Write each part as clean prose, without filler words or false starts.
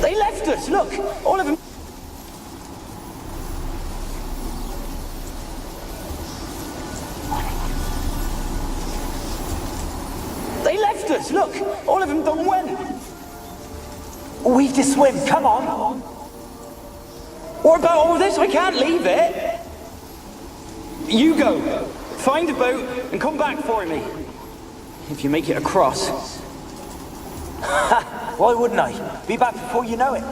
They left us, look! All of them... They left us, look! All of them done went! We have to swim, come on! What about all this? I can't leave it! You go! Find a boat and come back for me. If you make it across. Ha! Why wouldn't I? Be back before you know it.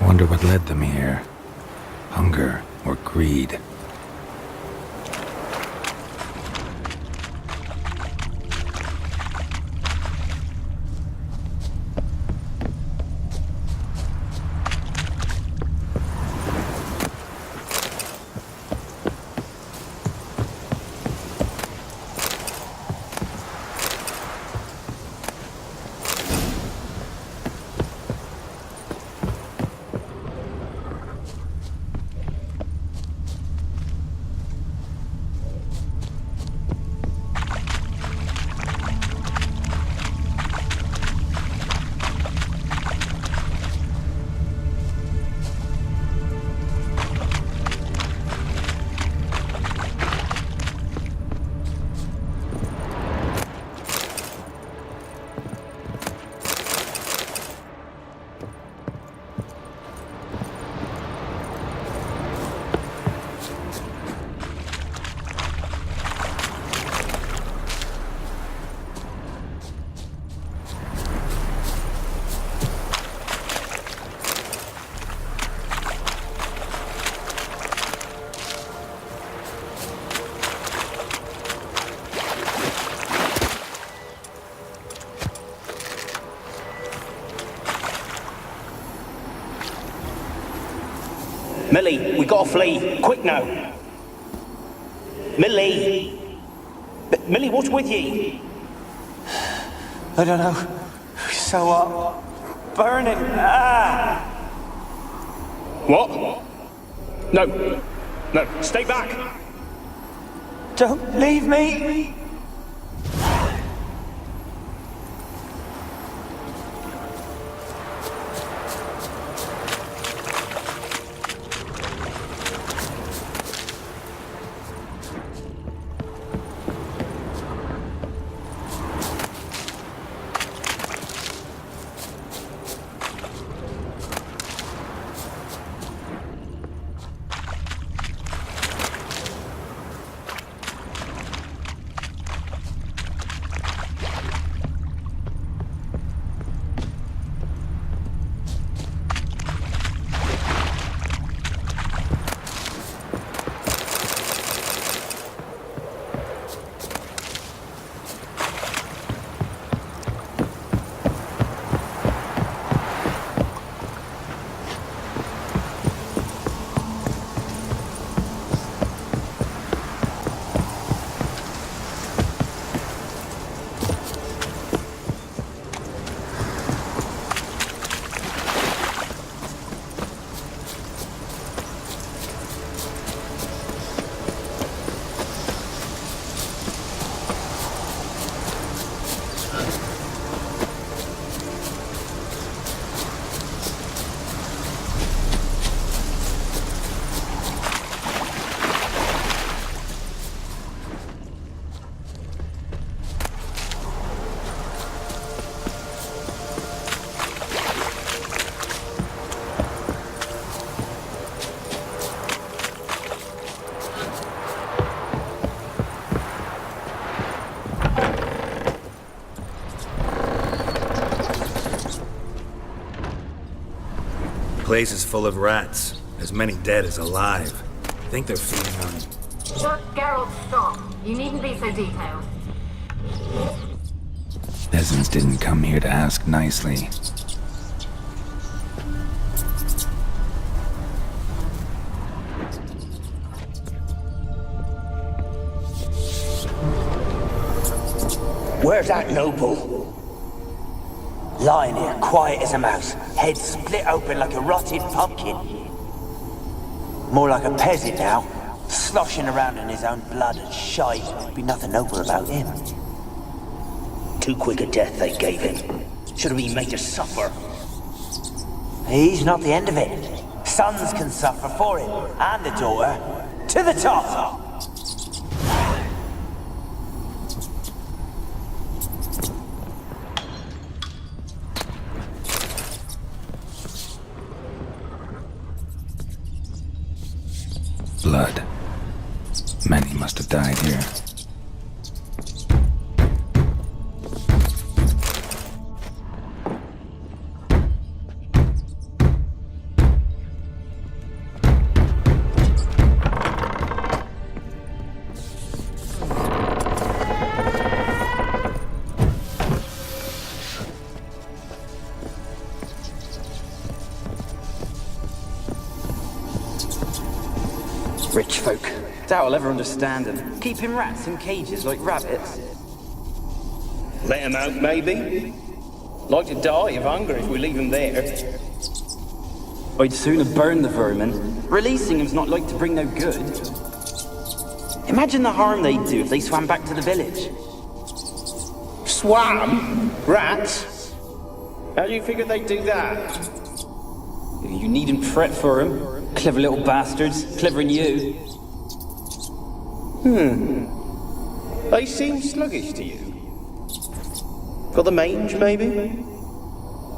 Wonder what led them here. Hunger or greed? Millie, we gotta flee. Quick now. Millie! Millie, what's with ye? I don't know. So what? Burning. Ah! What? No. No, stay back. Don't leave me. Place is full of rats, as many dead as alive. I think they're feeding on... Geralt, stop. You needn't be so detailed. Peasants didn't come here to ask nicely. Where's that noble? Lying here, quiet as a mouse, head split open like a rotted pumpkin. More like a peasant now, sloshing around in his own blood and shite. Be nothing noble about him. Too quick a death they gave him. Should have been made to suffer. He's not the end of it. Sons can suffer for him, and the daughter. To the top! Blood. Many must have died here. Rich folk. Doubt I'll ever understand them. Keeping rats in cages like rabbits. Let him out, maybe? Like to die of hunger if we leave him there. I'd sooner burn the vermin. Releasing them's not like to bring no good. Imagine the harm they'd do if they swam back to the village. Swam? Rats? How do you figure they'd do that? You needn't fret for them. Clever little bastards. Clever than you. They seem sluggish to you. Got the mange, maybe?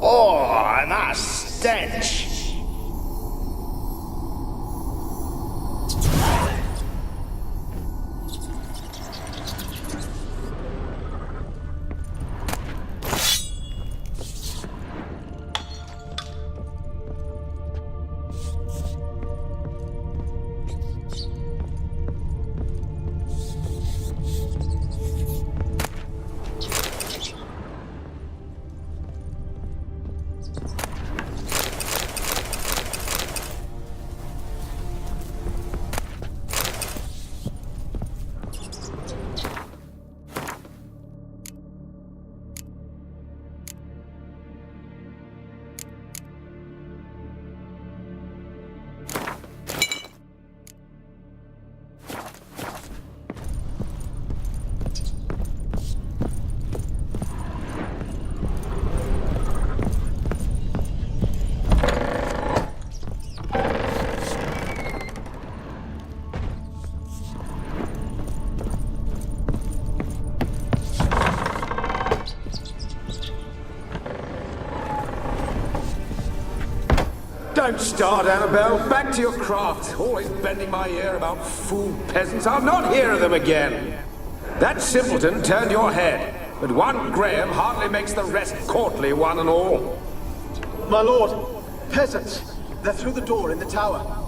Oh, and that stench! Don't start, Annabelle. Back to your craft. Always bending my ear about fool peasants. I'll not hear of them again. That simpleton turned your head, but one Graham hardly makes the rest courtly, one and all. My lord, peasants. They're through the door in the tower.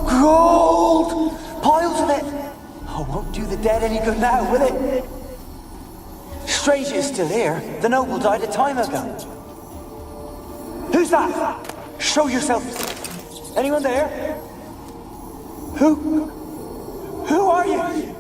Gold! Piles of it! Oh, won't do the dead any good now, will it? Strange it's still here. The noble died a time ago. Who's that? Show yourself. Anyone there? Who? Who are you?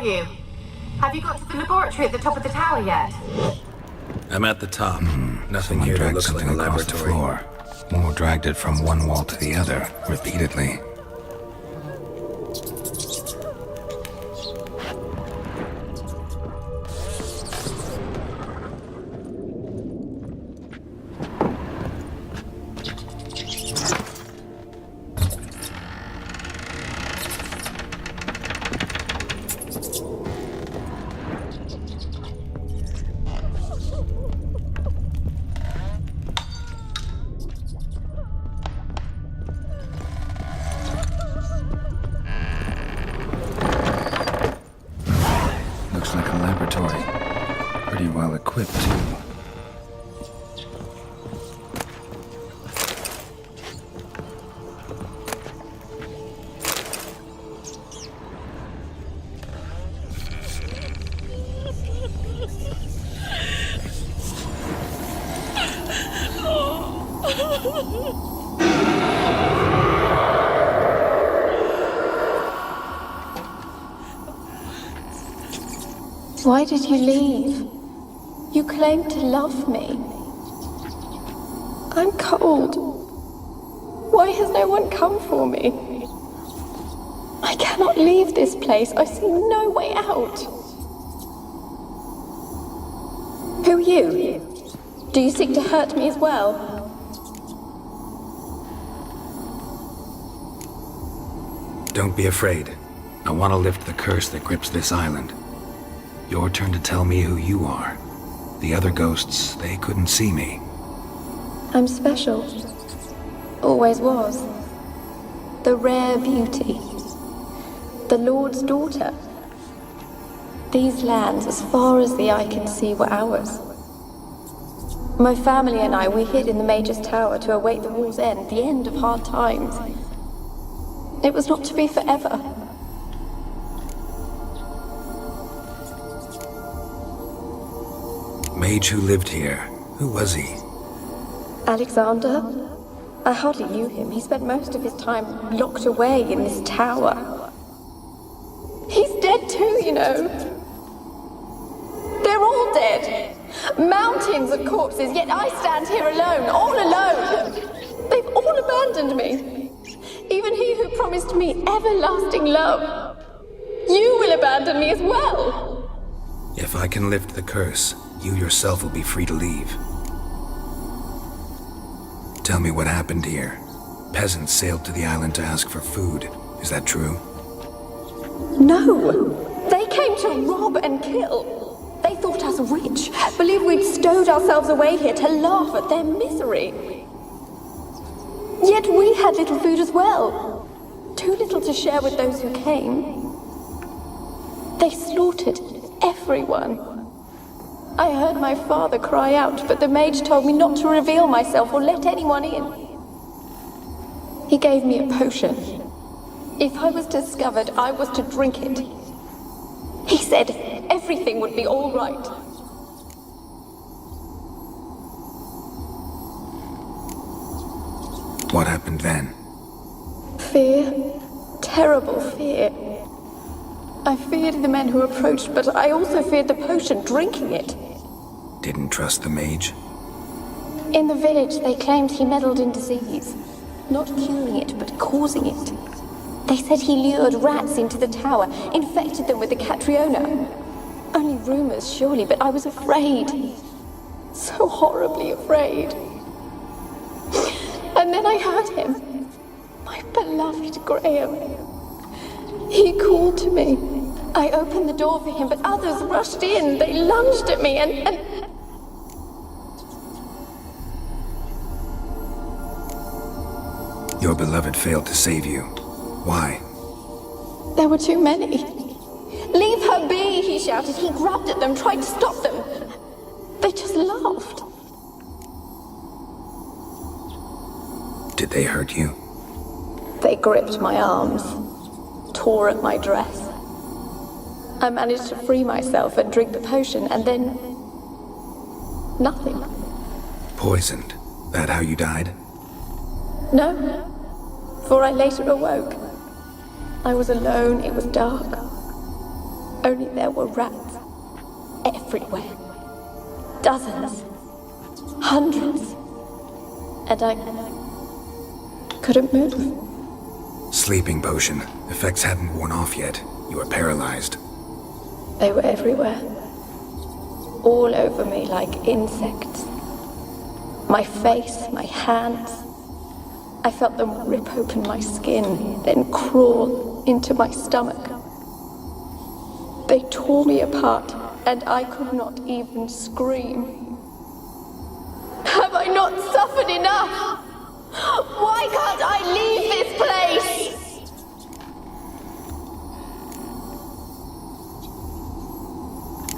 You? Have you got to the laboratory at the top of the tower yet? I'm at the top. Nothing Someone here that dragged looks like something a across the laboratory. floor. More dragged it from one wall to the other, repeatedly. Like a laboratory. Pretty well equipped, too. Why did you leave? You claimed to love me. I'm cold. Why has no one come for me? I cannot leave this place. I see no way out. Who are you? Do you seek to hurt me as well? Don't be afraid. I want to lift the curse that grips this island. Your turn to tell me who you are. The other ghosts, they couldn't see me. I'm special. Always was. The rare beauty. The Lord's daughter. These lands, as far as the eye can see, were ours. My family and I, we hid in the Major's Tower to await the war's end, the end of hard times. It was not to be forever. Mage who lived here. Who was he? Alexander? I hardly knew him. He spent most of his time locked away in this tower. He's dead too, you know. They're all dead. Mountains of corpses, yet I stand here alone, all alone. They've all abandoned me. Even he who promised me everlasting love. You will abandon me as well. If I can lift the curse, you yourself will be free to leave. Tell me what happened here. Peasants sailed to the island to ask for food. Is that true? No. They came to rob and kill. They thought us rich, believed we'd stowed ourselves away here to laugh at their misery. Yet we had little food as well. Too little to share with those who came. They slaughtered everyone. I heard my father cry out, but the mage told me not to reveal myself or let anyone in. He gave me a potion. If I was discovered, I was to drink it. He said everything would be all right. What happened then? Fear. Terrible fear. I feared the men who approached, but I also feared the potion, drinking it. Didn't trust the mage? In the village, they claimed he meddled in disease. Not curing it, but causing it. They said he lured rats into the tower, infected them with the Catriona. Only rumors, surely, but I was afraid. So horribly afraid. And then I heard him. My beloved Graham. He called to me. I opened the door for him, but others rushed in. They lunged at me and... Your beloved failed to save you. Why? There were too many. Leave her be, he shouted. He grabbed at them, tried to stop them. They just laughed. Did they hurt you? They gripped my arms, tore at my dress. I managed to free myself and drink the potion, and then... nothing. Poisoned? That how you died? No, for I later awoke. I was alone, it was dark. Only there were rats. Everywhere. Dozens. Hundreds. And I couldn't move. Sleeping potion. Effects hadn't worn off yet. You were paralyzed. They were everywhere. All over me like insects. My face, my hands. I felt them rip open my skin, then crawl into my stomach. They tore me apart, and I could not even scream. Have I not suffered enough? Why can't I leave this place?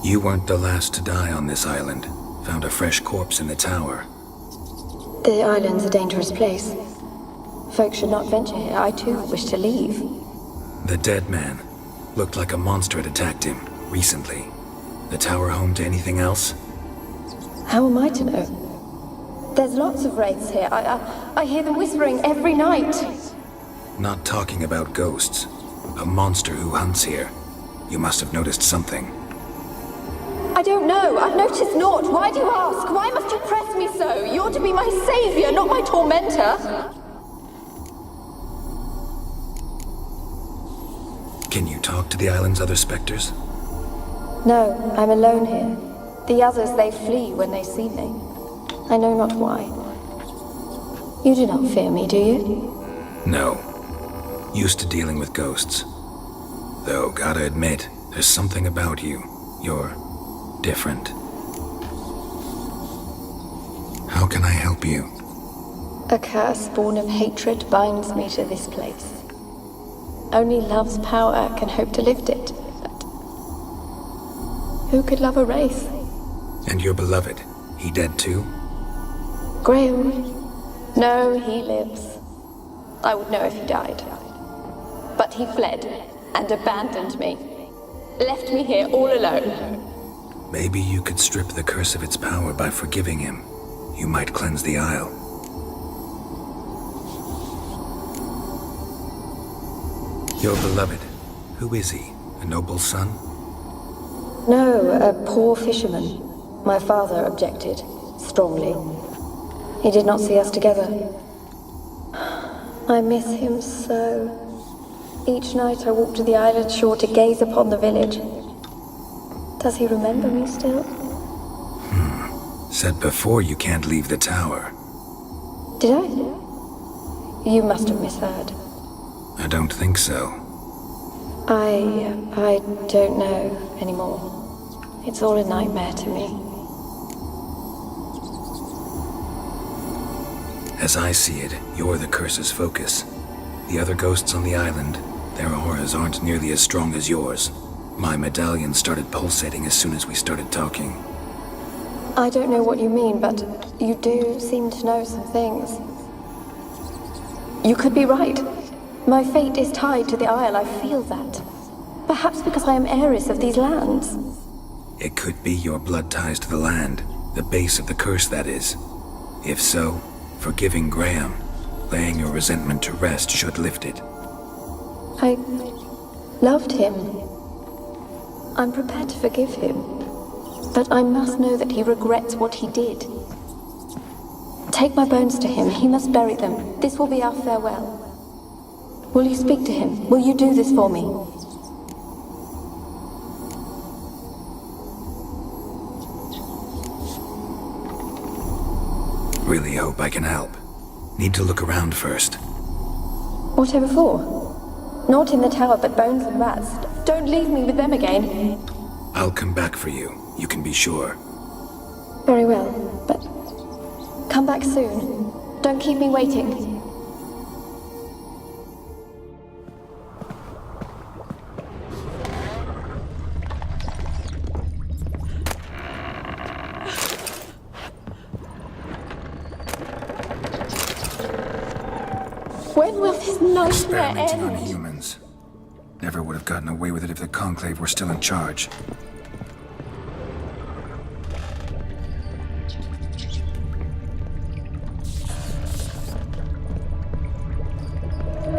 You weren't the last to die on this island. Found a fresh corpse in the tower. The island's a dangerous place. Folks should not venture here. I too wish to leave. The dead man. Looked like a monster had attacked him, recently. The tower home to anything else? How am I to know? There's lots of wraiths here. I hear them whispering every night. Not talking about ghosts. A monster who hunts here. You must have noticed something. I don't know. I've noticed naught. Why do you ask? Why must you press me so? You're to be my savior, not my tormentor. Can you talk to the island's other specters? No, I'm alone here. The others, they flee when they see me. I know not why. You do not fear me, do you? No. Used to dealing with ghosts. Though, gotta admit, there's something about you. You're different. How can I help you? A curse born of hatred binds me to this place. Only love's power can hope to lift it. But who could love a wraith? And your beloved, he dead too? Graham? No, he lives. I would know if he died. But he fled and abandoned me. Left me here all alone. Maybe you could strip the curse of its power by forgiving him. You might cleanse the Isle. Your beloved, who is he? A noble son? No, a poor fisherman. My father objected, strongly. He did not see us together. I miss him so. Each night I walk to the island shore to gaze upon the village. Does he remember me still? Said before you can't leave the tower. Did I? You must have misheard. I don't think so. I don't know anymore. It's all a nightmare to me. As I see it, you're the curse's focus. The other ghosts on the island, their auras aren't nearly as strong as yours. My medallion started pulsating as soon as we started talking. I don't know what you mean, but you do seem to know some things. You could be right. My fate is tied to the Isle, I feel that. Perhaps because I am heiress of these lands. It could be your blood ties to the land, the base of the curse, that is. If so, forgiving Graham, laying your resentment to rest should lift it. I loved him. I'm prepared to forgive him. But I must know that he regrets what he did. Take my bones to him. He must bury them. This will be our farewell. Will you speak to him? Will you do this for me? Really hope I can help. Need to look around first. Whatever for? Not in the tower, but bones and rats. Don't leave me with them again. I'll come back for you. You can be sure. Very well, but come back soon. Don't keep me waiting. When will this nightmare Experimenting on end? humans. Never would have gotten away with it if the Conclave were still in charge.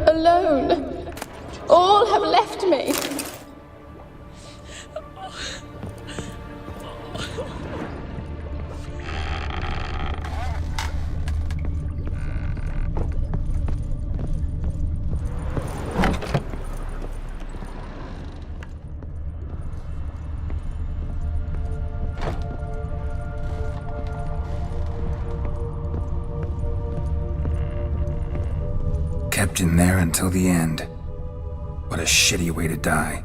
Alone. All have left me. Kept in there until the end. What a shitty way to die.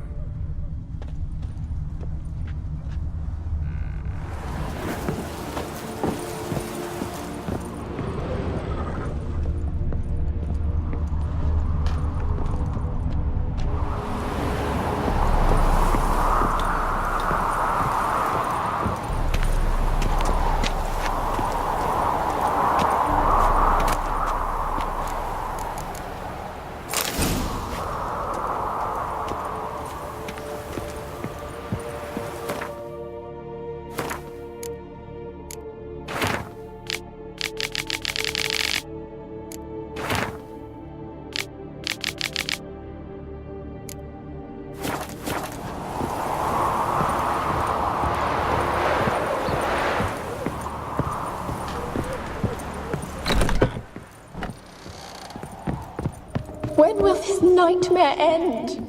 When will this nightmare end?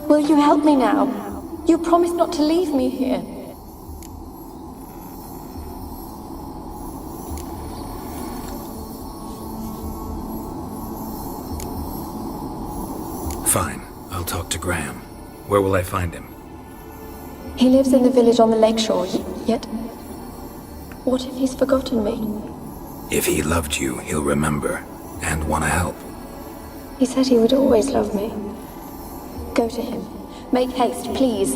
Will you help me now? You promised not to leave me here. Fine. I'll talk to Graham. Where will I find him? He lives in the village on the lakeshore, yet... What if he's forgotten me? If he loved you, he'll remember, and want to help. He said he would always love me. Go to him. Make haste, please.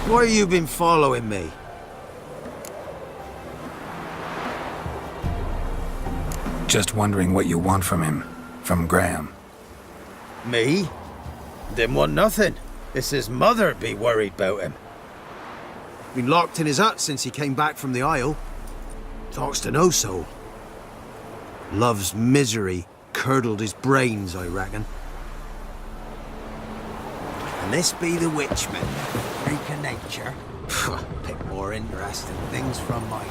Why you been following me? Just wondering what you want from him. From Graham. Me? Didn't want nothing. It's his mother be worried about him. Been locked in his hut since he came back from the Isle. Talks to no soul. Love's misery curdled his brains, I reckon. And this be the witchman. Freak of nature. Pick more interesting things from mine.